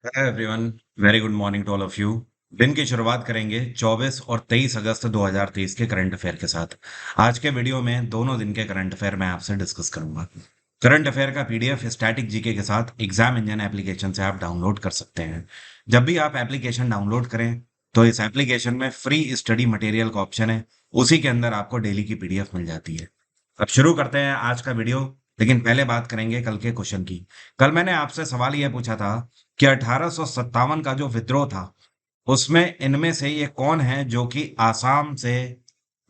Hello everyone. Very good morning to all of you. दिन की शुरुआत करेंगे 24 और 23 अगस्त 2023 के करंट अफेयर के साथ। आज के वीडियो में दोनों दिन के करंट अफेयर मैं आपसे डिस्कस करूंगा। करंट अफेयर का पीडीएफ स्टैटिक जीके के साथ एग्जाम इंजन एप्लीकेशन से आप डाउनलोड कर सकते हैं। जब भी आप एप्लीकेशन डाउनलोड करें तो इस एप्लीकेशन में फ्री स्टडी मटेरियल का ऑप्शन है। उसी के अंदर आपको डेली की पीडीएफ मिल जाती है। अब शुरू करते हैं आज का वीडियो। लेकिन पहले बात करेंगे कल के क्वेश्चन की। कल मैंने आपसे सवाल यह पूछा था कि 1857 का जो विद्रोह था उसमें इनमें से ये कौन है जो कि आसाम से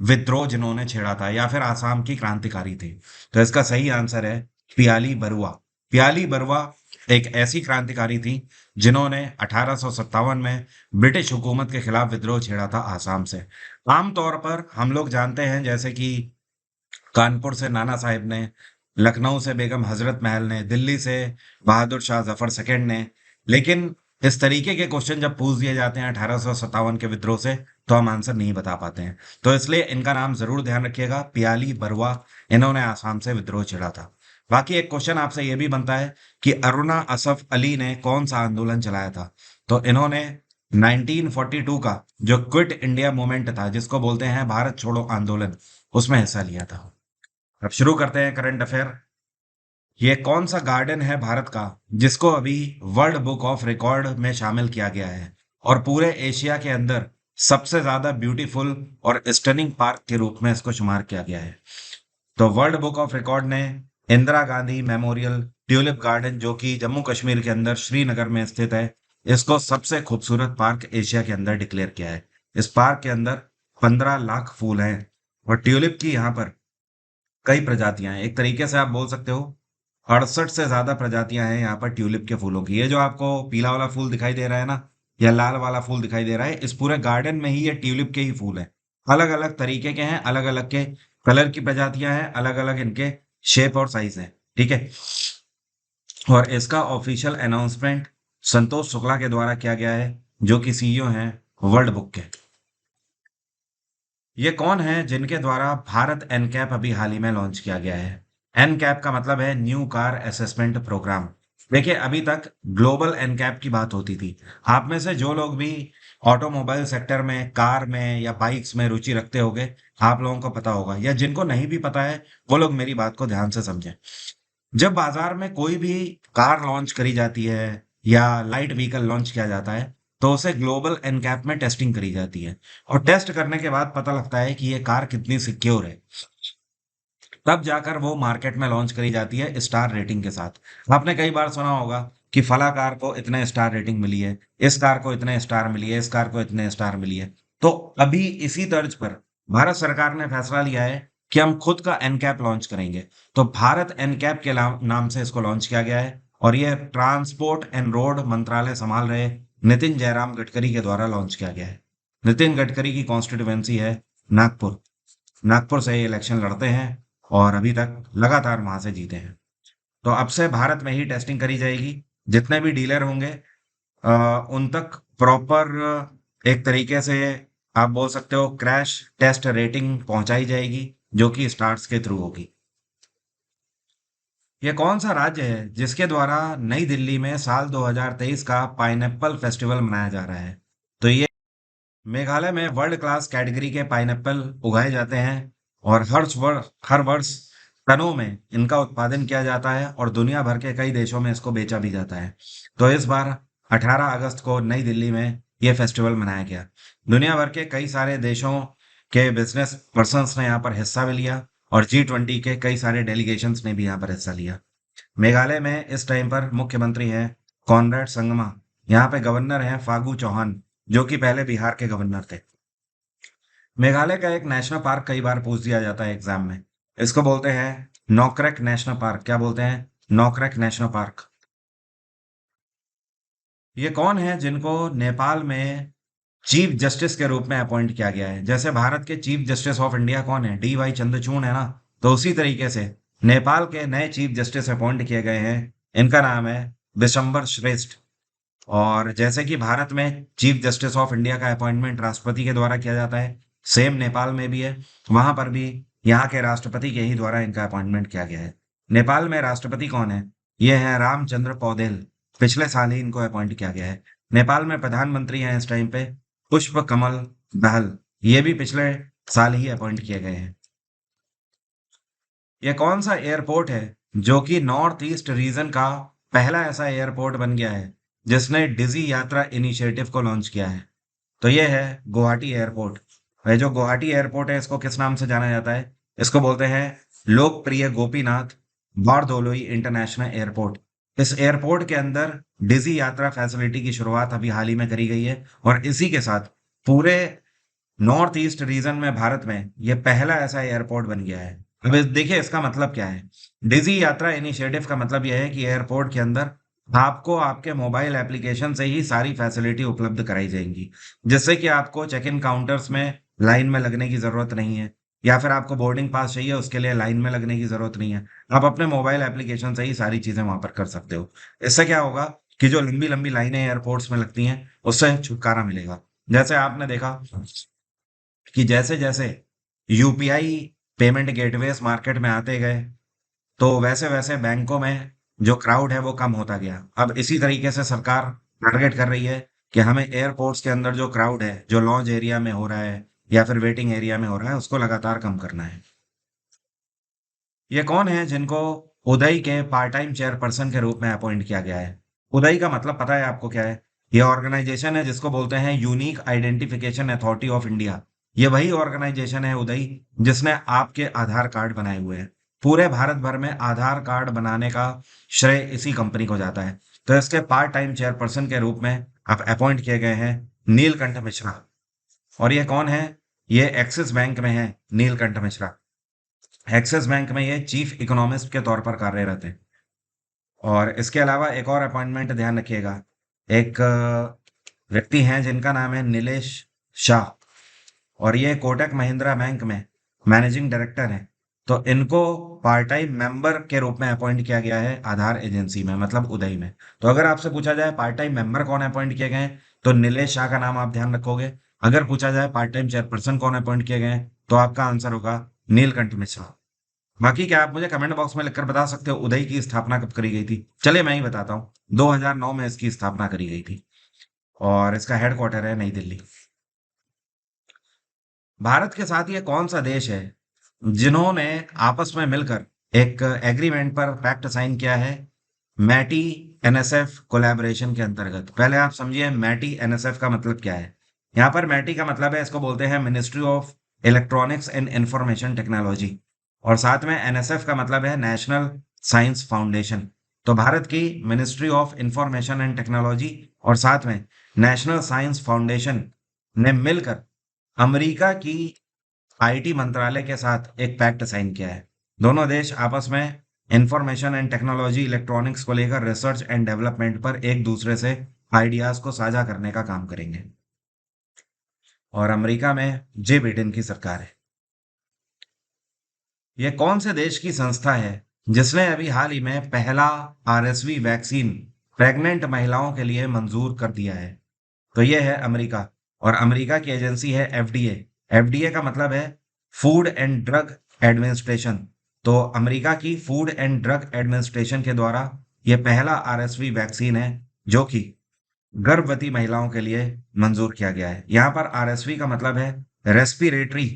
विद्रोह जिन्होंने छेड़ा था या फिर आसाम की क्रांतिकारी थे। तो इसका सही आंसर है पियाली बरुआ। पियाली बरुआ एक ऐसी क्रांतिकारी थी जिन्होंने 1857 में ब्रिटिश हुकूमत के खिलाफ विद्रोह छेड़ा था आसाम से। आमतौर पर हम लोग जानते हैं जैसे कि कानपुर से नाना साहिब ने, लखनऊ से बेगम हजरत महल ने, दिल्ली से बहादुर शाह जफर सेकंड ने। लेकिन इस तरीके के क्वेश्चन जब पूछ दिए जाते हैं 1857 के विद्रोह से तो हम आंसर नहीं बता पाते हैं। तो इसलिए इनका नाम जरूर ध्यान रखिएगा, पियाली बरुआ। इन्होंने आसाम से विद्रोह छेड़ा था। बाकी एक क्वेश्चन आपसे यह भी बनता है कि अरुणा असफ अली ने कौन सा आंदोलन चलाया था। तो इन्होंने 1942 का जो क्विट इंडिया मूवमेंट था, जिसको बोलते हैं भारत छोड़ो आंदोलन, उसमें हिस्सा लिया था। अब शुरू करते हैं करंट अफेयर। ये कौन सा गार्डन है भारत का जिसको अभी वर्ल्ड बुक ऑफ रिकॉर्ड में शामिल किया गया है और पूरे एशिया के अंदर सबसे ज्यादा ब्यूटीफुल और स्टनिंग पार्क के रूप में इसको शुमार किया गया है। तो वर्ल्ड बुक ऑफ रिकॉर्ड ने Indira Gandhi memorial tulip garden, जो कि जम्मू कश्मीर के अंदर श्रीनगर में स्थित है, इसको सबसे खूबसूरत पार्क एशिया के अंदर डिक्लेयर किया है। इस पार्क के अंदर 15 लाख फूल हैं और ट्यूलिप की यहाँ पर कई प्रजातियां हैं। एक तरीके से आप बोल सकते हो 68 से ज्यादा प्रजातियां हैं यहाँ पर ट्यूलिप के फूलों की। ये जो आपको पीला वाला फूल दिखाई दे रहा है ना, या लाल वाला फूल दिखाई दे रहा है, इस पूरे गार्डन में ही ये ट्यूलिप के ही फूल हैं। अलग अलग तरीके के हैं, अलग अलग के कलर की प्रजातियां हैं, अलग अलग इनके शेप और साइज है। ठीक है। और इसका ऑफिशियल अनाउंसमेंट संतोष शुक्ला के द्वारा किया गया है, जो कि सीईओ हैं वर्ल्ड बुक के। ये कौन है जिनके द्वारा भारत एनकैप अभी हाल ही में लॉन्च किया गया है। एनकैप का मतलब है न्यू कार असेसमेंट प्रोग्राम। देखिए, अभी तक ग्लोबल एनकैप की बात होती थी। आप में से जो लोग भी ऑटोमोबाइल सेक्टर में, कार में या बाइक्स में रुचि रखते होंगे, आप लोगों को पता होगा, या जिनको नहीं भी पता है वो लोग मेरी बात को ध्यान से समझें। जब बाजार में कोई भी कार लॉन्च करी जाती है या लाइट व्हीकल लॉन्च किया जाता है तो उसे ग्लोबल एनकैप में टेस्टिंग करी जाती है। और टेस्ट करने के बाद पता लगता है कि ये कार कितनी सिक्योर है। तब जाकर वो मार्केट में लॉन्च करी जाती है स्टार रेटिंग के साथ। आपने कई बार सुना होगा कि फला कार को इतने स्टार रेटिंग मिली है, इस कार को इतने स्टार मिली है, इस कार को इतने स्टार मिली है। तो अभी इसी तर्ज पर भारत सरकार ने फैसला लिया है कि हम खुद का एनकैप लॉन्च करेंगे। तो भारत एनकैप के नाम से इसको लॉन्च किया गया है और यह ट्रांसपोर्ट एंड रोड मंत्रालय संभाल रहे नितिन जयराम गडकरी के द्वारा लॉन्च किया गया है। नितिन गडकरी की कॉन्स्टिट्यूएंसी है नागपुर। नागपुर से ये इलेक्शन लड़ते हैं और अभी तक लगातार वहां से जीते हैं। तो अब से भारत में ही टेस्टिंग करी जाएगी। जितने भी डीलर होंगे उन तक प्रॉपर एक तरीके से आप बोल सकते हो क्रैश टेस्ट रेटिंग पहुंचाई जाएगी, जो कि स्टार्स के थ्रू होगी। ये कौन सा राज्य है जिसके द्वारा नई दिल्ली में साल 2023 का पाइनएप्पल फेस्टिवल मनाया जा रहा है। तो ये मेघालय में वर्ल्ड क्लास कैटेगरी के पाइनएप्पल उगाए जाते हैं और हर वर्ष टनों में इनका उत्पादन किया जाता है और दुनिया भर के कई देशों में इसको बेचा भी जाता है। तो इस बार 18 अगस्त को नई दिल्ली में यह फेस्टिवल मनाया गया। दुनिया भर के कई सारे देशों के बिजनेस पर्सन्स ने यहाँ पर हिस्सा भी लिया और G20 के कई सारे डेलीगेशंस ने भी यहाँ पर हिस्सा लिया। मेघालय में इस टाइम पर मुख्यमंत्री हैं कॉनरेड संगमा। यहाँ पे गवर्नर हैं फागू चौहान, जो कि पहले बिहार के गवर्नर थे। मेघालय का एक नेशनल पार्क कई बार पूछ दिया जाता है एग्जाम में। इसको बोलते हैं नोकरेक नेशनल पार्क। क्या बोलते हैं? Nokrek national park. ये कौन है जिनको नेपाल में चीफ जस्टिस के रूप में अपॉइंट किया गया है? जैसे भारत के चीफ जस्टिस ऑफ इंडिया कौन है? DY चंद्रचूड़ है ना। तो उसी तरीके से नेपाल के नए चीफ जस्टिस अपॉइंट किए गए हैं। इनका नाम है बिशंबर श्रेष्ठ। और जैसे कि भारत में चीफ जस्टिस ऑफ इंडिया का अपॉइंटमेंट राष्ट्रपति के द्वारा किया जाता है, सेम नेपाल में भी है। वहां पर भी यहाँ के राष्ट्रपति के ही द्वारा इनका अपॉइंटमेंट किया गया है। नेपाल में राष्ट्रपति कौन है? ये है रामचंद्र पौडेल। पिछले साल ही इनको अपॉइंट किया गया है। नेपाल में प्रधानमंत्री हैं इस टाइम पे पुष्प कमल दहल, ये भी पिछले साल ही अपॉइंट किए गए हैं। ये कौन सा एयरपोर्ट है जो कि नॉर्थ ईस्ट रीजन का पहला ऐसा एयरपोर्ट बन गया है जिसने डिजी यात्रा इनिशिएटिव को लॉन्च किया है? तो ये है गुवाहाटी एयरपोर्ट। वह जो गुवाहाटी एयरपोर्ट है इसको किस नाम से जाना जाता है? इसको बोलते हैं लोकप्रिय गोपीनाथ बारदोलोई इंटरनेशनल एयरपोर्ट। इस एयरपोर्ट के अंदर डिजी यात्रा फैसिलिटी की शुरुआत अभी हाल ही में करी गई है और इसी के साथ पूरे नॉर्थ ईस्ट रीजन में भारत में ये पहला ऐसा एयरपोर्ट बन गया है। अब देखिए इसका मतलब क्या है। डिजी यात्रा इनिशिएटिव का मतलब यह है कि एयरपोर्ट के अंदर आपको आपके मोबाइल एप्लीकेशन से ही सारी फैसिलिटी उपलब्ध कराई जाएंगी, जिससे कि आपको चेक इन काउंटर्स में लाइन में लगने की जरूरत नहीं है, या फिर आपको बोर्डिंग पास चाहिए उसके लिए लाइन में लगने की जरूरत नहीं है। आप अपने मोबाइल एप्लीकेशन से ही सारी चीजें वहां पर कर सकते हो। इससे क्या होगा कि जो लंबी लंबी लाइनें एयरपोर्ट्स में लगती हैं उससे छुटकारा मिलेगा। जैसे आपने देखा कि जैसे जैसे यूपीआई पेमेंट गेटवेज मार्केट में आते गए, तो वैसे वैसे बैंकों में जो क्राउड है वो कम होता गया। अब इसी तरीके से सरकार टारगेट कर रही है कि हमें एयरपोर्ट्स के अंदर जो क्राउड है, जो लॉन्च एरिया में हो रहा है या फिर वेटिंग एरिया में हो रहा है, उसको लगातार कम करना है। ये कौन है जिनको उदय के पार्ट टाइम चेयरपर्सन के रूप में अपॉइंट किया गया है? उदय का मतलब पता है आपको क्या है? ये ऑर्गेनाइजेशन है जिसको बोलते हैं unique identification authority of India. ये वही ऑर्गेनाइजेशन है उदय जिसने आपके आधार कार्ड बनाए हुए हैं। पूरे भारत भर में आधार कार्ड बनाने का श्रेय इसी कंपनी को जाता है। तो इसके पार्ट टाइम चेयरपर्सन के रूप में आप अपॉइंट किए गए हैं नीलकंठ मिश्रा। और ये कौन है? ये एक्सिस बैंक में है नीलकंठ मिश्रा। एक्सिस बैंक में ये चीफ इकोनॉमिस्ट के तौर पर कार्यरत है। और इसके अलावा एक और अपॉइंटमेंट ध्यान रखिएगा। एक व्यक्ति हैं जिनका नाम है नीलेश शाह, और ये कोटक महिंद्रा बैंक में मैनेजिंग डायरेक्टर हैं। तो इनको पार्ट टाइम मेंबर के रूप में अपॉइंट किया गया है आधार एजेंसी में, मतलब उदय में। तो अगर आपसे पूछा जाए पार्ट टाइम मेंबर कौन अपॉइंट किए गए हैं, तो नीलेश शाह का नाम आप ध्यान रखोगे। अगर पूछा जाए पार्ट टाइम चेयरपर्सन कौन अपॉइंट किए गए हैं, तो आपका आंसर होगा नीलकंठ मिश्रा। बाकी क्या आप मुझे कमेंट बॉक्स में लिखकर बता सकते हो उदय की स्थापना कब करी गई थी? चलिए मैं ही बताता हूँ। 2009 में इसकी स्थापना करी गई थी और इसका हेडक्वार्टर है नई दिल्ली। भारत के साथ ये कौन सा देश है जिन्होंने आपस में मिलकर एक एग्रीमेंट पर पैक्ट साइन किया है मैटी एनएसएफ कोलैबोरेशन के अंतर्गत? पहले आप समझिए मैटी एनएसएफ का मतलब क्या है। यहाँ पर मैटी का मतलब है, इसको बोलते हैं ministry of electronics and information technology, और साथ में एनएसएफ का मतलब है नेशनल साइंस फाउंडेशन। तो भारत की ministry of information and technology और साथ में नेशनल साइंस फाउंडेशन ने मिलकर अमेरिका की आईटी मंत्रालय के साथ एक पैक्ट साइन किया है। दोनों देश आपस में इंफॉर्मेशन एंड टेक्नोलॉजी इलेक्ट्रॉनिक्स को लेकर रिसर्च एंड डेवलपमेंट पर एक दूसरे से आइडियाज को साझा करने का काम करेंगे। और अमेरिका में जे बिडेन की सरकार है। यह कौन से देश की संस्था है जिसने अभी हाल ही में पहला आरएसवी वैक्सीन प्रेग्नेंट महिलाओं के लिए मंजूर कर दिया है? तो यह है अमेरिका, और अमेरिका की एजेंसी है एफडीए। एफडीए का मतलब है फूड एंड ड्रग एडमिनिस्ट्रेशन। तो अमेरिका की फूड एंड ड्रग एडमिनिस्ट्रेशन के द्वारा यह पहला आरएसवी वैक्सीन है जो कि गर्भवती महिलाओं के लिए मंजूर किया गया है। यहाँ पर आरएसवी का मतलब है रेस्पिरेटरी,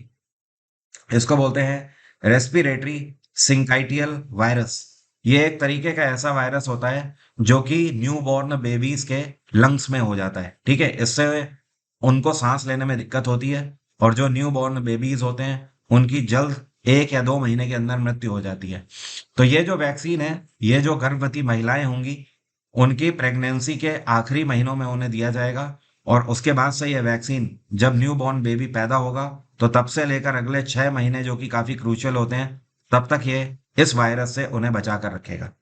इसको बोलते हैं रेस्पिरेटरी सिंकाइटियल वायरस। ये एक तरीके का ऐसा वायरस होता है जो कि न्यूबॉर्न बेबीज के लंग्स में हो जाता है। ठीक है, इससे उनको सांस लेने में दिक्कत होती है, और जो न्यूबॉर्न बेबीज होते हैं उनकी जल्द 1 या 2 महीने के अंदर मृत्यु हो जाती है। तो ये जो वैक्सीन है, ये जो गर्भवती महिलाएं होंगी उनकी प्रेगनेंसी के आखिरी महीनों में उन्हें दिया जाएगा, और उसके बाद से यह वैक्सीन जब न्यू बॉर्न बेबी पैदा होगा तो तब से लेकर अगले 6 महीने जो कि काफी क्रूशियल होते हैं, तब तक ये इस वायरस से उन्हें बचा कर रखेगा।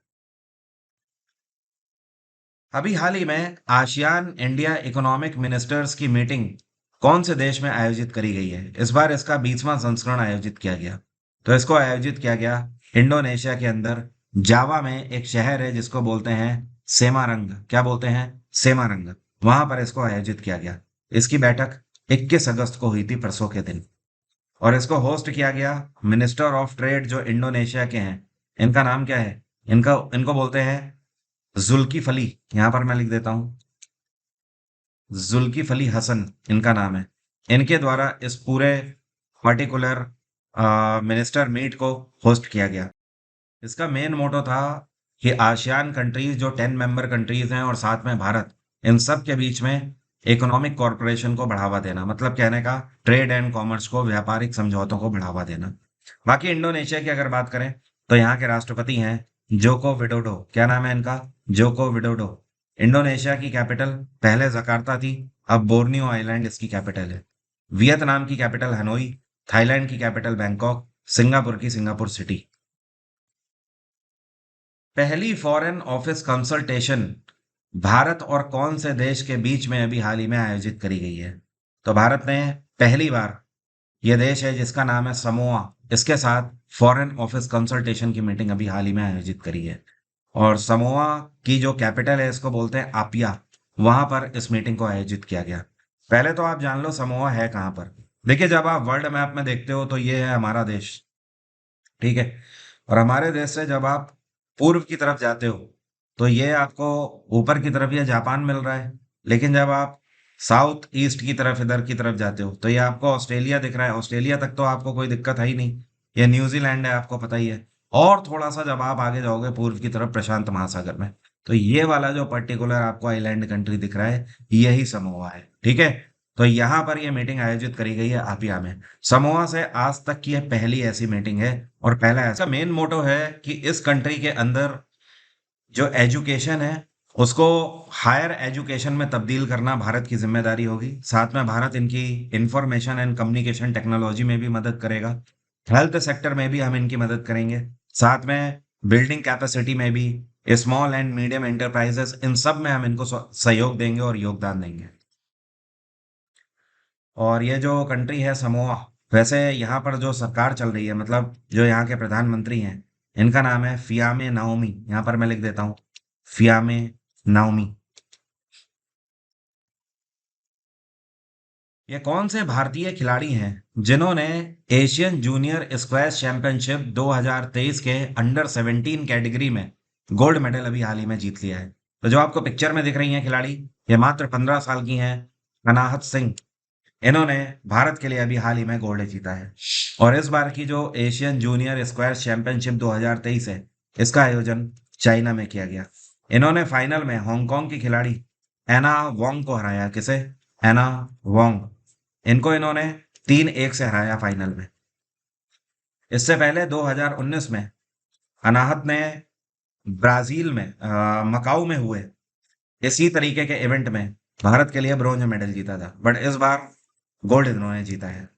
अभी हाल ही में आसियान इंडिया इकोनॉमिक मिनिस्टर्स की मीटिंग कौन से देश में आयोजित करी गई है? इस बार इसका 20वां संस्करण आयोजित किया गया। तो इसको आयोजित किया गया इंडोनेशिया के अंदर जावा में एक शहर है जिसको बोलते हैं सेमारंग। क्या बोलते हैं? सेमारंग। वहां पर इसको आयोजित किया गया। इसकी बैठक 21 अगस्त को हुई थी, परसों के दिन। और इसको होस्ट किया गया मिनिस्टर ऑफ ट्रेड जो इंडोनेशिया के हैं। इनका नाम क्या है? इनका इनको बोलते हैं जुल्किफली, यहां पर मैं लिख देता हूं, जुल्किफली हसन इनका नाम है। इनके द्वारा इस पूरे पर्टिकुलर मिनिस्टर मीट को होस्ट किया गया। इसका मेन मोटो था कि आसियान कंट्रीज जो 10 मेंबर कंट्रीज हैं और साथ में भारत, इन सब के बीच में इकोनॉमिक कॉर्पोरेशन को बढ़ावा देना, मतलब कहने का ट्रेड एंड कॉमर्स को, व्यापारिक समझौतों को बढ़ावा देना। बाकी इंडोनेशिया की अगर बात करें तो यहाँ के राष्ट्रपति हैं जोको विडोडो। क्या नाम है इनका? Joko Widodo. इंडोनेशिया की कैपिटल पहले जकार्ता थी, अब बोर्नियो आइलैंड इसकी कैपिटल है। वियतनाम की कैपिटल हनोई, थाईलैंड की कैपिटल बैंकॉक, सिंगापुर की सिंगापुर सिटी। पहली फॉरेन ऑफिस कंसल्टेशन भारत और कौन से देश के बीच में अभी हाल ही में आयोजित करी गई है? तो भारत ने पहली बार, यह देश है जिसका नाम है समोआ, इसके साथ फॉरेन ऑफिस कंसल्टेशन की मीटिंग अभी हाल ही में आयोजित करी है। और समोआ की जो कैपिटल है इसको बोलते हैं आपिया, वहां पर इस मीटिंग को आयोजित किया गया। पहले तो आप जान लो समोआ है कहाँ पर। देखिए, जब आप वर्ल्ड मैप में देखते हो तो ये है हमारा देश, ठीक है। और हमारे देश से जब आप पूर्व की तरफ जाते हो तो ये आपको ऊपर की तरफ ये जापान मिल रहा है। लेकिन जब आप साउथ ईस्ट की तरफ, इधर की तरफ जाते हो तो ये आपको ऑस्ट्रेलिया दिख रहा है। ऑस्ट्रेलिया तक तो आपको कोई दिक्कत है ही नहीं, ये न्यूजीलैंड है, आपको पता ही है। और थोड़ा सा जब आप आगे जाओगे पूर्व की तरफ प्रशांत महासागर में, तो ये वाला जो पर्टिकुलर आपको आइलैंड कंट्री दिख रहा है, यही समोआ है, ठीक है। तो यहाँ पर ये मीटिंग आयोजित करी गई है आपिया में। समोआ से आज तक की यह पहली ऐसी मीटिंग है और पहला ऐसा मेन मोटो है कि इस कंट्री के अंदर जो एजुकेशन है उसको हायर एजुकेशन में तब्दील करना भारत की जिम्मेदारी होगी। साथ में भारत इनकी इंफॉर्मेशन एंड कम्युनिकेशन टेक्नोलॉजी में भी मदद करेगा, हेल्थ सेक्टर में भी हम इनकी मदद करेंगे, साथ में बिल्डिंग कैपेसिटी में भी, स्मॉल एंड मीडियम एंटरप्राइजेस, इन सब में हम इनको सहयोग देंगे और योगदान देंगे। और ये जो कंट्री है समोआ, वैसे यहाँ पर जो सरकार चल रही है, मतलब जो यहाँ के प्रधानमंत्री हैं, इनका नाम है फियामे नाओमी। यहाँ पर मैं लिख देता हूँ, फियामे नाओमी। ये कौन से भारतीय खिलाड़ी हैं जिन्होंने एशियन जूनियर स्क्वैश चैंपियनशिप 2023 के अंडर 17 कैटेगरी में गोल्ड मेडल अभी हाल ही में जीत लिया है? तो जो आपको पिक्चर में दिख रही हैं खिलाड़ी, ये मात्र 15 साल की हैं, अनाहत सिंह। इन्होंने भारत के लिए अभी हाल ही में गोल्ड जीता है। और इस बार की जो एशियन जूनियर स्क्वैश चैंपियनशिप 2023 है, इसका आयोजन चाइना में किया गया। इन्होंने फाइनल में हांगकांग की खिलाड़ी एना वोंग को हराया। किसे? एना वोंग। इनको इन्होंने 3-1 से हराया फाइनल में। इससे पहले 2019 में अनाहत ने ब्राजील में मकाऊ में हुए इसी तरीके के इवेंट में भारत के लिए ब्रॉन्ज मेडल जीता था, बट इस बार गोल्ड इन्होंने जीता है।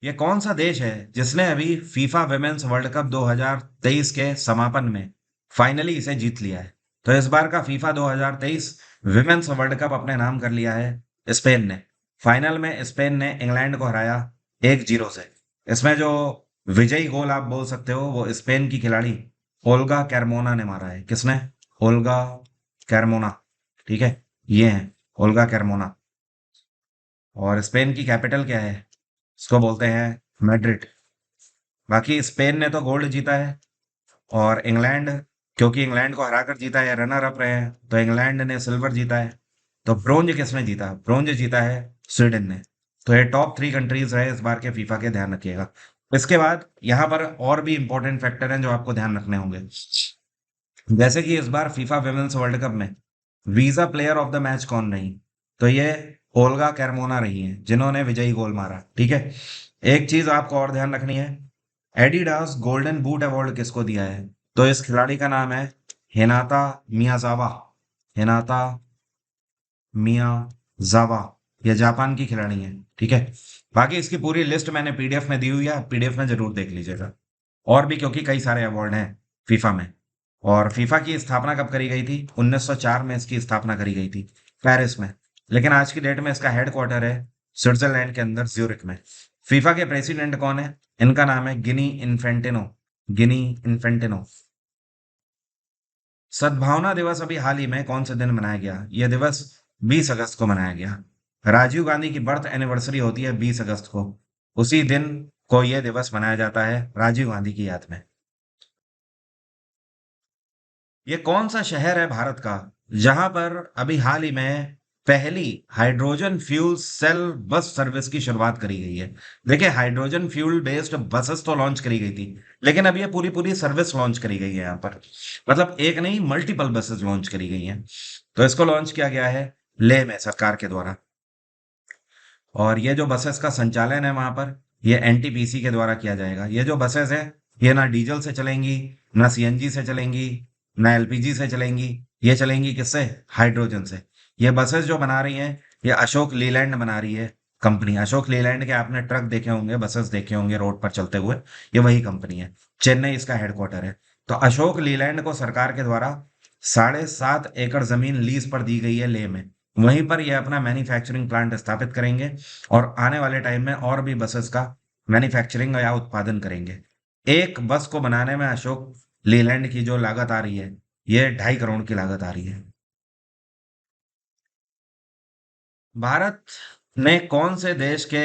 ये कौन सा देश है जिसने अभी फीफा विमेंस वर्ल्ड कप 2023 के समापन में फाइनली इसे जीत लिया है? तो इस बार का फीफा 2023 विमेंस वर्ल्ड कप अपने नाम कर लिया है स्पेन ने। फाइनल में स्पेन ने इंग्लैंड को हराया 1-0 से। इसमें जो विजयी गोल आप बोल सकते हो वो स्पेन की खिलाड़ी ओल्गा कैरमोना ने मारा है। किसने? ओल्गा कैरमोना, ठीक है, ये है ओल्गा कैरमोना। और स्पेन की कैपिटल क्या है? इसको बोलते हैं मैड्रिड। बाकी स्पेन ने तो गोल्ड जीता है और इंग्लैंड, क्योंकि इंग्लैंड को हराकर जीता है, रनर अप रहे हैं, तो इंग्लैंड ने सिल्वर जीता है। तो ब्रोंज किसने जीता? ब्रोंज जीता है स्वीडन ने। तो ये टॉप 3 कंट्रीज रहे इस बार के फीफा के, ध्यान रखिएगा। इसके बाद यहाँ पर और भी इंपॉर्टेंट फैक्टर हैं जो आपको ध्यान रखने होंगे। जैसे कि इस बार फीफा विमेंस वर्ल्ड कप में visa player of the match कौन रही? तो ये ओल्गा कैरमोना रही हैं जिन्होंने विजयी गोल मारा, ठीक है। एक चीज आपको और ध्यान रखनी है, एडिडास गोल्डन बूट अवार्ड किसको दिया है? तो इस खिलाड़ी का नाम है हिनाता मियाजावा। हिनाता मियाजावा, यह जापान की खिलाड़ी है, ठीक है। बाकी इसकी पूरी लिस्ट मैंने पीडीएफ में दी हुई है, पीडीएफ में जरूर देख लीजिएगा। और भी क्योंकि कई सारे अवार्ड हैं फीफा में। और फीफा की स्थापना कब करी गई थी? 1904 में इसकी स्थापना करी गई थी पेरिस में। लेकिन आज की डेट में इसका हेडक्वार्टर है स्विट्जरलैंड के अंदर ज्यूरिख में। फीफा के प्रेसिडेंट कौन है? इनका नाम है गिनी इन्फेंटिनो। गिनी इन्फेंटिनो। सद्भावना दिवस अभी हाल ही में कौन से दिन मनाया गया? यह दिवस 20 अगस्त को मनाया गया। राजीव गांधी की बर्थ एनिवर्सरी होती है 20 अगस्त को। उसी दिन को यह दिवस मनाया जाता है राजीव गांधी की याद में। ये कौन सा शहर है भारत का जहां पर अभी हाल ही में पहली hydrogen fuel cell bus service की शुरुआत करी गई है? देखिए, हाइड्रोजन फ्यूल बेस्ड बसेस तो लॉन्च करी गई थी, लेकिन अब ये पूरी पूरी सर्विस लॉन्च करी गई है यहाँ पर। मतलब एक नहीं, मल्टीपल बसेस लॉन्च करी गई हैं। तो इसको लॉन्च किया गया है लेह में सरकार के द्वारा। और ये जो बसेस का संचालन है वहां पर, ये एनटीपीसी के द्वारा किया जाएगा। ये जो बसेस है, ये ना डीजल से चलेंगी, ना सीएनजी से चलेंगी, ना एलपीजी से चलेंगी। ये चलेंगी किससे? हाइड्रोजन से। ये बसेस जो बना रही हैं, ये अशोक लीलैंड बना रही है कंपनी। अशोक लीलैंड के आपने ट्रक देखे होंगे, बसेस देखे होंगे रोड पर चलते हुए। ये वही कंपनी है। चेन्नई इसका हेडक्वार्टर है। तो अशोक लीलैंड को सरकार के द्वारा 7.5 एकड़ जमीन लीज पर दी गई है लेह में। वहीं पर ये अपना मैन्युफैक्चरिंग प्लांट स्थापित करेंगे और आने वाले टाइम में और भी बसेस का मैन्युफैक्चरिंग या उत्पादन करेंगे। एक बस को बनाने में अशोक लीलैंड की जो लागत आ रही है, ये 2.5 करोड़ की लागत आ रही है। भारत ने कौन से देश के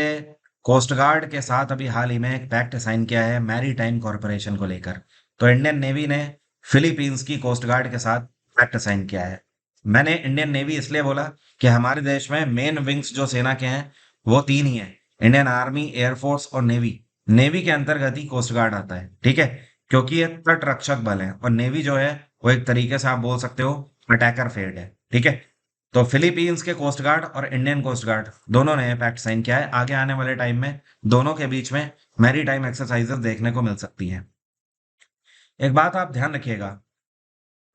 कोस्ट गार्ड के साथ अभी हाल ही में एक पैक्ट साइन किया है मैरी टाइम कॉरपोरेशन को लेकर? तो इंडियन नेवी ने फिलीपींस की कोस्ट गार्ड के साथ पैक्ट साइन किया है। मैंने इंडियन नेवी इसलिए बोला कि हमारे देश में मेन विंग्स जो सेना के हैं वो तीन ही हैं: इंडियन आर्मी, एयरफोर्स और नेवी। नेवी के अंतर्गत ही कोस्ट गार्ड आता है, ठीक है? क्योंकि ये तट रक्षक बल है और नेवी जो है वो एक तरीके से आप बोल सकते हो अटैकर फेड है, ठीक है? तो फिलीपींस के कोस्ट गार्ड और इंडियन कोस्ट गार्ड दोनों ने पैक्ट साइन किया है। आगे आने वाले टाइम में दोनों के बीच में मैरी टाइम एक्सरसाइजेस देखने को मिल सकती हैं। एक बात आप ध्यान रखिएगा,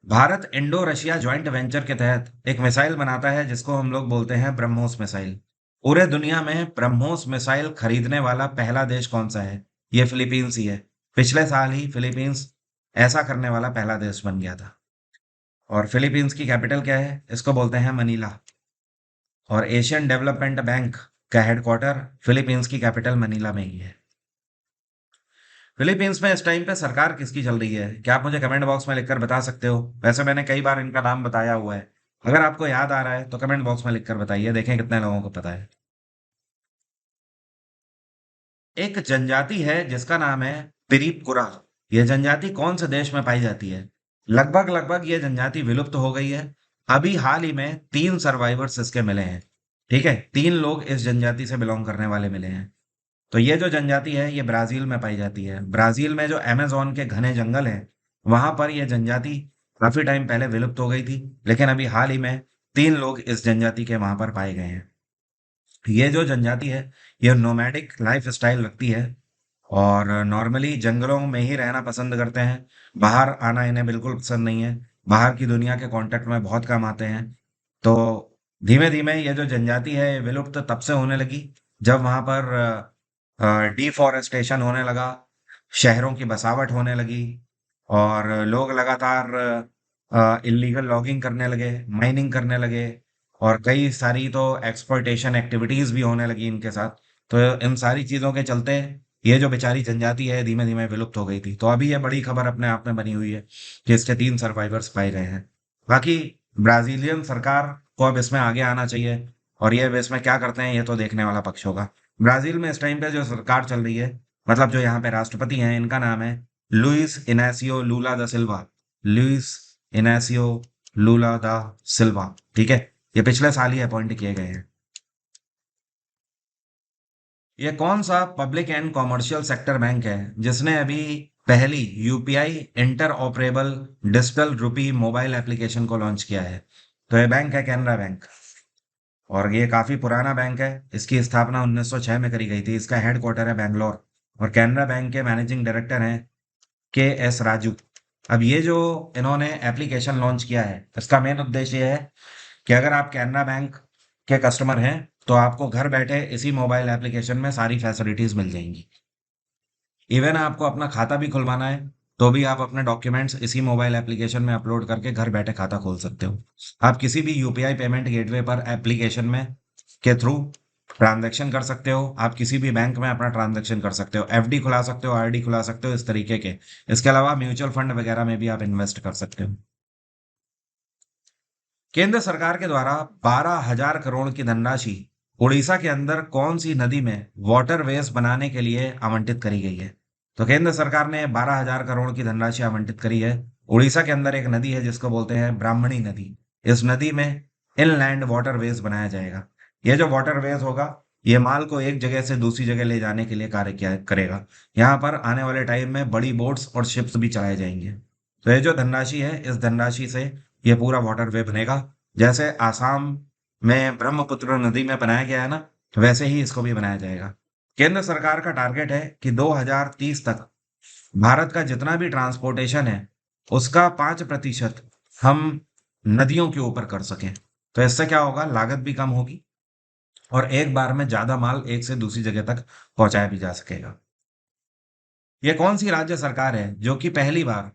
Bharat Indo Russia joint venture के तहत एक मिसाइल बनाता है जिसको हम लोग बोलते हैं ब्रह्मोस मिसाइल। पूरे दुनिया में ब्रह्मोस मिसाइल खरीदने वाला पहला देश कौन सा है? ये फिलीपींस ही है। पिछले साल ही फिलीपींस ऐसा करने वाला पहला देश बन गया था। और फिलीपींस की कैपिटल क्या है? इसको बोलते हैं मनीला। और एशियन डेवलपमेंट बैंक का हेडक्वार्टर फिलीपींस की कैपिटल मनीला में ही है। फिलीपींस में इस टाइम पे सरकार किसकी चल रही है? क्या आप मुझे कमेंट बॉक्स में लिखकर बता सकते हो? वैसे मैंने कई बार इनका नाम बताया हुआ है। अगर आपको याद आ रहा है तो कमेंट बॉक्स में लिखकर बताइए, देखें कितने लोगों को पता है। एक जनजाति है जिसका नाम है पिरीपकुरा। यह जनजाति कौन से देश में पाई जाती है? लगभग लगभग ये जनजाति विलुप्त हो गई है। अभी हाल ही में 3 सर्वाइवर्स इसके मिले हैं, ठीक है? 3 लोग इस जनजाति से बिलोंग करने वाले मिले हैं। तो ये जो जनजाति है ये ब्राजील में पाई जाती है। ब्राजील में जो अमेज़न के घने जंगल हैं, वहां पर ये जनजाति काफी टाइम पहले विलुप्त हो गई थी, लेकिन अभी हाल ही में 3 लोग इस जनजाति के वहां पर पाए गए हैं। ये जो जनजाति है, ये नोमैडिक लाइफ स्टाइल रखती है और नॉर्मली जंगलों में ही रहना पसंद करते हैं। बाहर आना इन्हें बिल्कुल पसंद नहीं है। बाहर की दुनिया के कांटेक्ट में बहुत कम आते हैं। तो धीमे धीमे ये जो जनजाति है ये विलुप्त तब से होने लगी जब वहां पर डिफॉरेस्टेशन होने लगा, शहरों की बसावट होने लगी और लोग लगातार इलीगल लॉगिंग करने लगे, माइनिंग करने लगे और कई सारी तो एक्सप्लॉइटेशन एक्टिविटीज भी होने लगी इनके साथ। तो इन सारी चीजों के चलते ये जो बेचारी जनजाति है धीमे धीमे विलुप्त हो गई थी। तो अभी ये बड़ी खबर अपने आप में बनी हुई है कि इसके 3 सर्वाइवर्स पाए गए हैं। बाकी ब्राजीलियन सरकार को अब इसमें आगे आना चाहिए और ये अब इसमें क्या करते हैं ये तो देखने वाला पक्ष होगा। ब्राजील में इस टाइम पे जो सरकार चल रही है, मतलब जो यहाँ पे राष्ट्रपति हैं, इनका नाम है लुइस इनासियो लूला दा सिल्वा। लुइस इनासियो लूला दा सिल्वा, ठीक है? ये पिछले साल ही अपॉइंट किए गए हैं। ये कौन सा public and commercial sector bank है जिसने अभी पहली UPI inter operable digital rupee mobile application को लॉन्च किया है? तो ये बैंक है कैनरा बैंक और ये काफी पुराना बैंक है। इसकी स्थापना 1906 में करी गई थी। इसका हेडक्वार्टर है बैंगलोर और कैनरा बैंक के मैनेजिंग डायरेक्टर हैं के एस राजू। अब ये जो इन्होंने एप्लीकेशन लॉन्च किया है, इसका मेन उद्देश्य ये है कि अगर आप कैनरा बैंक के कस्टमर हैं तो आपको घर बैठे इसी मोबाइल एप्लीकेशन में सारी फैसिलिटीज मिल जाएंगी। इवन आपको अपना खाता भी खुलवाना है तो भी आप अपने डॉक्यूमेंट्स इसी मोबाइल एप्लीकेशन में अपलोड करके घर बैठे खाता खोल सकते हो। आप किसी भी यूपीआई पेमेंट गेटवे पर एप्लीकेशन में के थ्रू ट्रांजैक्शन कर सकते हो। आप किसी भी बैंक में अपना ट्रांजैक्शन कर सकते हो, एफडी खुला सकते हो, आरडी खुला सकते हो, इस तरीके के। इसके अलावा म्यूचुअल फंड वगैरह में भी आप इन्वेस्ट कर सकते हो। केंद्र सरकार के द्वारा 12,000 करोड़ की धनराशि उड़ीसा के अंदर कौन सी नदी में वाटरवेज बनाने के लिए आवंटित करी गई है? तो केंद्र सरकार ने 12,000 करोड़ की धनराशि आवंटित करी है उड़ीसा के अंदर एक नदी है जिसको बोलते हैं ब्राह्मणी नदी। इस नदी में इनलैंड वाटरवेज बनाया जाएगा। ये जो वाटरवेज होगा, ये माल को एक जगह से दूसरी जगह ले जाने के लिए कार्य किया करेगा। यहाँ पर आने वाले टाइम में बड़ी बोट्स और शिप्स भी चलाए जाएंगे। तो ये जो धनराशि है, इस धनराशि से ये पूरा वाटरवे बनेगा। जैसे आसाम में ब्रह्मपुत्र नदी में बनाया गया है ना, वैसे ही इसको भी बनाया जाएगा। केंद्र सरकार का टारगेट है कि 2030 तक भारत का जितना भी ट्रांसपोर्टेशन है, उसका 5% हम नदियों के ऊपर कर सकें। तो इससे क्या होगा, लागत भी कम होगी और एक बार में ज्यादा माल एक से दूसरी जगह तक पहुंचाया भी जा सकेगा। ये कौन सी राज्य सरकार है जो कि पहली बार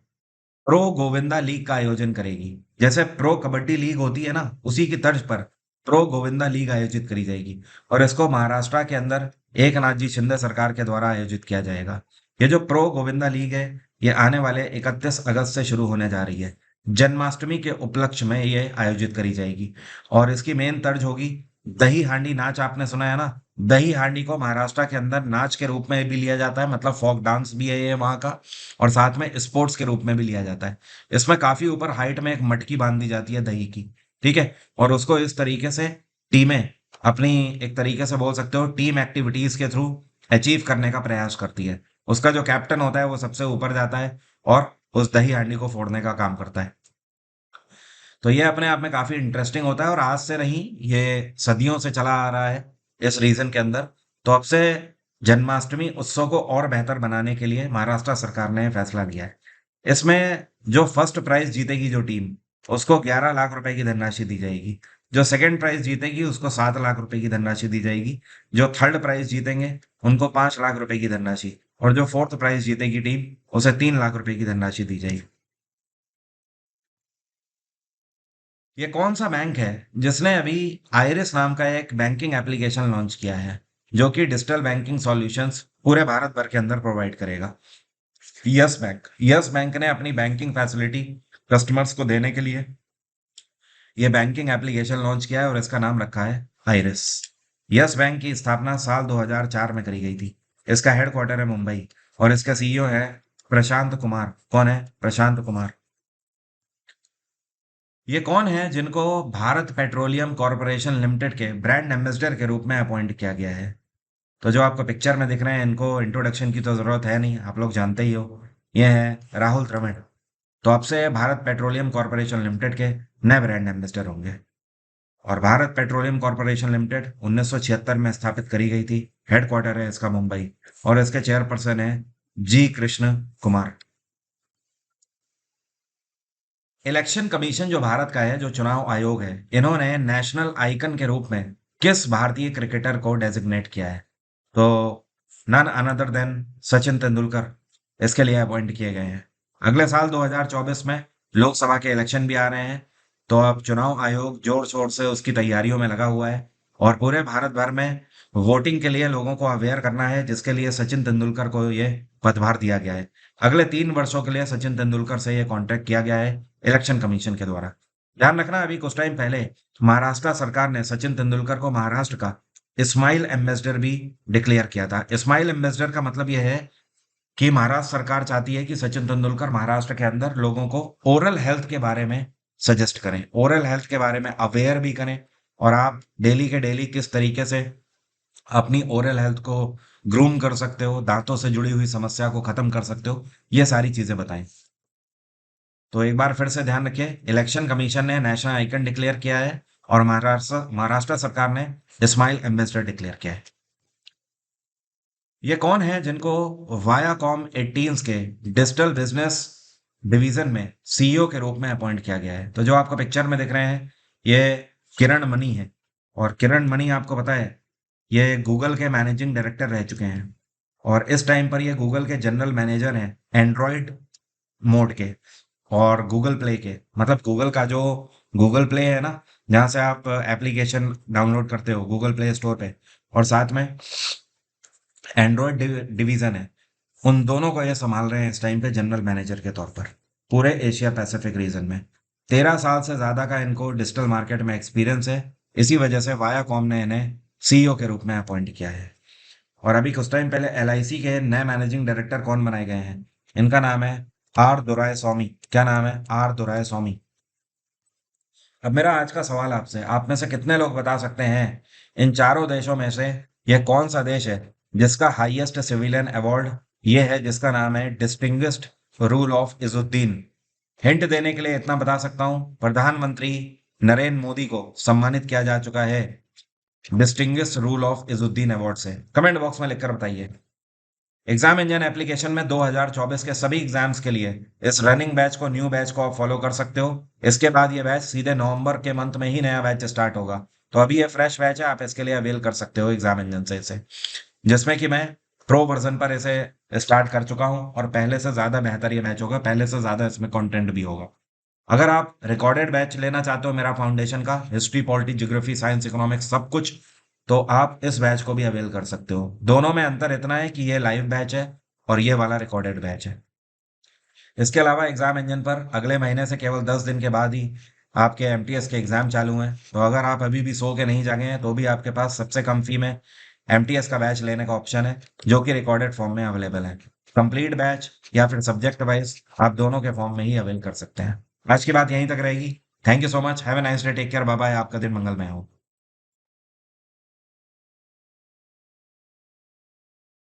प्रो गोविंदा लीग का आयोजन करेगी? जैसे प्रो कबड्डी लीग होती है ना, उसी की तर्ज पर प्रो गोविंदा लीग आयोजित करी जाएगी। और इसको महाराष्ट्र के अंदर एकनाथ जी शिंदे सरकार के द्वारा आयोजित किया जाएगा। ये जो प्रो गोविंदा लीग है, ये आने वाले 31 अगस्त से शुरू होने जा रही है। जन्माष्टमी के उपलक्ष्य में ये आयोजित करी जाएगी। और इसकी मेन तर्ज होगी दही हांडी नाच। आपने सुना है ना, दही हांडी को महाराष्ट्र के अंदर नाच के रूप में भी लिया जाता है, मतलब फोक डांस भी है ये वहाँ का। और साथ में स्पोर्ट्स के रूप में भी लिया जाता है। इसमें काफी ऊपर हाइट में एक मटकी बांध दी जाती है दही की, ठीक है। और उसको इस तरीके से टीमें अपनी, एक तरीके से बोल सकते हो टीम एक्टिविटीज के थ्रू अचीव करने का प्रयास करती है। उसका जो कैप्टन होता है वो सबसे ऊपर जाता है और उस दही हांडी को फोड़ने का काम करता है। तो ये अपने आप में काफी इंटरेस्टिंग होता है और आज से नहीं, ये सदियों से चला आ रहा है इस रीजन के अंदर। तो अब से जन्माष्टमी उत्सव को और बेहतर बनाने के लिए महाराष्ट्र सरकार ने फैसला लिया है। इसमें जो फर्स्ट प्राइज जीतेगी जो टीम, उसको 11 लाख रुपए की धनराशि दी जाएगी। जो सेकंड प्राइज जीतेगी उसको 7 लाख रुपए की धनराशि दी जाएगी। जो थर्ड प्राइज जीतेंगे उनको 5 लाख रुपए की धनराशि, और जो फोर्थ प्राइज जीतेगी टीम, उसे 3 लाख रुपए की धनराशि दी जाएगी। ये कौन सा बैंक है जिसने अभी आइरिस नाम का एक बैंकिंग एप्लीकेशन लॉन्च किया है, जो कि डिजिटल बैंकिंग सॉल्यूशंस पूरे भारत भर के अंदर प्रोवाइड करेगा? Yes bank. यस बैंक ने अपनी बैंकिंग फैसिलिटी कस्टमर्स को देने के लिए ये बैंकिंग एप्लीकेशन लॉन्च किया है और इसका नाम रखा है आइरिस। यस बैंक की स्थापना साल 2004 में करी गई थी। इसका हेडक्वार्टर है मुंबई और इसका सीईओ है प्रशांत कुमार। कौन है प्रशांत कुमार? ये कौन है जिनको भारत पेट्रोलियम कॉर्पोरेशन लिमिटेड के ब्रांड एम्बेसडर के रूप में अपॉइंट किया गया है? तो जो आपको पिक्चर में दिख रहे हैं, इनको इंट्रोडक्शन की तो जरूरत है नहीं, आप लोग जानते ही हो। ये है राहुल द्रविड़। तो अब से भारत पेट्रोलियम कॉर्पोरेशन लिमिटेड के नए ब्रांड एम्बेसडर होंगे। और भारत पेट्रोलियम कॉर्पोरेशन लिमिटेड 1976 में स्थापित करी गई थी। हेडक्वार्टर है इसका मुंबई और इसके चेयरपर्सन है जी कृष्ण कुमार। इलेक्शन कमीशन जो भारत का है, जो चुनाव आयोग है, इन्होंने नेशनल आइकन के रूप में किस भारतीय क्रिकेटर को डेजिग्नेट किया है? तो none another than Sachin Tendulkar इसके लिए अपॉइंट किए गए हैं। अगले साल 2024 में लोकसभा के इलेक्शन भी आ रहे हैं। तो अब चुनाव आयोग जोर शोर से उसकी तैयारियों में लगा हुआ है और पूरे भारत भर में वोटिंग के लिए लोगों को अवेयर करना है, जिसके लिए सचिन तेंदुलकर को ये पदभार दिया गया है। अगले 3 वर्षों के लिए सचिन तेंदुलकर से ये कॉन्ट्रैक्ट किया गया है इलेक्शन कमीशन के द्वारा। ध्यान रखना, अभी कुछ टाइम पहले महाराष्ट्र सरकार ने सचिन तेंदुलकर को महाराष्ट्र का स्माइल एम्बेसडर भी डिक्लेयर किया था। स्माइल एम्बेसडर का मतलब यह है कि महाराष्ट्र सरकार चाहती है कि सचिन तेंदुलकर महाराष्ट्र के अंदर लोगों को ओरल हेल्थ के बारे में सजेस्ट करें, ओरल हेल्थ के बारे में अवेयर भी करें। और आप डेली के डेली किस तरीके से अपनी ओरल हेल्थ को ग्रूम कर सकते हो, दांतों से जुड़ी हुई समस्या को खत्म कर सकते हो, ये सारी चीजें बताएं। तो एक बार फिर से ध्यान रखिए, इलेक्शन कमीशन ने नेशनल आइकन डिक्लेयर किया है और महाराष्ट्र महाराष्ट्र सरकार ने स्माइल एम्बेसडर डिक्लेयर किया है। ये कौन है जिनको वायाकॉम 18 के डिजिटल बिजनेस डिवीजन में सीईओ के रूप में अपॉइंट किया गया है? तो जो आपको पिक्चर में दिख रहे हैं, ये किरण मनी है। और किरण मनी आपको पता है, ये गूगल के मैनेजिंग डायरेक्टर रह चुके हैं और इस टाइम पर ये गूगल के जनरल मैनेजर हैं एंड्रॉयड मोड के और गूगल प्ले के। मतलब गूगल का जो गूगल प्ले है ना, जहाँ से आप एप्लीकेशन डाउनलोड करते हो गूगल प्ले स्टोर पे, और साथ में एंड्रॉयड डिवीजन है, उन दोनों को ये संभाल रहे हैं इस टाइम पे जनरल मैनेजर के तौर पर पूरे एशिया पैसिफिक रीजन में। 13 साल से ज्यादा का इनको डिजिटल मार्केट में एक्सपीरियंस है। इसी वजह से वायाकॉम ने इन्हें सीईओ के रूप में अपॉइंट किया है। और अभी कुछ टाइम पहले एलआईसी के नए मैनेजिंग डायरेक्टर कौन बनाए गए हैं? इनका नाम है आर दुराय स्वामी। क्या नाम है? आर दुराय स्वामी। अब मेरा आज का सवाल आपसे, आप में से कितने लोग बता सकते हैं इन चारों देशों में से यह कौन सा देश है जिसका हाईएस्ट सिविलियन अवार्ड ये है, जिसका नाम है distinguished rule of Izzuddin. Hint देने के लिए इतना बता सकता हूं, प्रधानमंत्री नरेंद्र मोदी को सम्मानित किया जा चुका है distinguished rule of Izzuddin award से। कमेंट बॉक्स में लिखकर बताइए। एग्जाम इंजन एप्लीकेशन में 2024 के सभी एग्जाम्स के लिए इस रनिंग बैच को, न्यू बैच को आप फॉलो कर सकते हो। इसके बाद ये बैच सीधे नवंबर के मंथ में ही नया बैच स्टार्ट होगा। तो अभी ये फ्रेश बैच है, आप इसके लिए अवेल कर सकते हो एग्जाम इंजन से इसे, जिसमें कि मैं प्रो वर्जन पर इसे स्टार्ट कर चुका हूं और पहले से ज्यादा बेहतर ये बैच होगा, पहले से ज्यादा इसमें कंटेंट भी होगा। अगर आप रिकॉर्डेड बैच लेना चाहते हो मेरा फाउंडेशन का, history, polity, geography, science, economics सब कुछ, तो आप इस बैच को भी अवेल कर सकते हो। दोनों में अंतर इतना है कि ये लाइव बैच है और ये वाला रिकॉर्डेड बैच है। इसके अलावा एग्जाम इंजन पर अगले महीने से केवल 10 दिन के बाद ही आपके एमटीएस के एग्जाम चालू हैं। तो अगर आप अभी भी सो के नहीं जागे हैं तो भी आपके पास सबसे कम फी में एमटीएस का बैच लेने का ऑप्शन है, जो कि रिकॉर्डेड फॉर्म में अवेलेबल है। कंप्लीट बैच या फिर सब्जेक्ट वाइज आप दोनों के फॉर्म में ही अवेल कर सकते हैं। आज की बात यहीं तक रहेगी। Thank you so much, have a nice day, take care, bye bye, आपका दिन मंगलमय हो।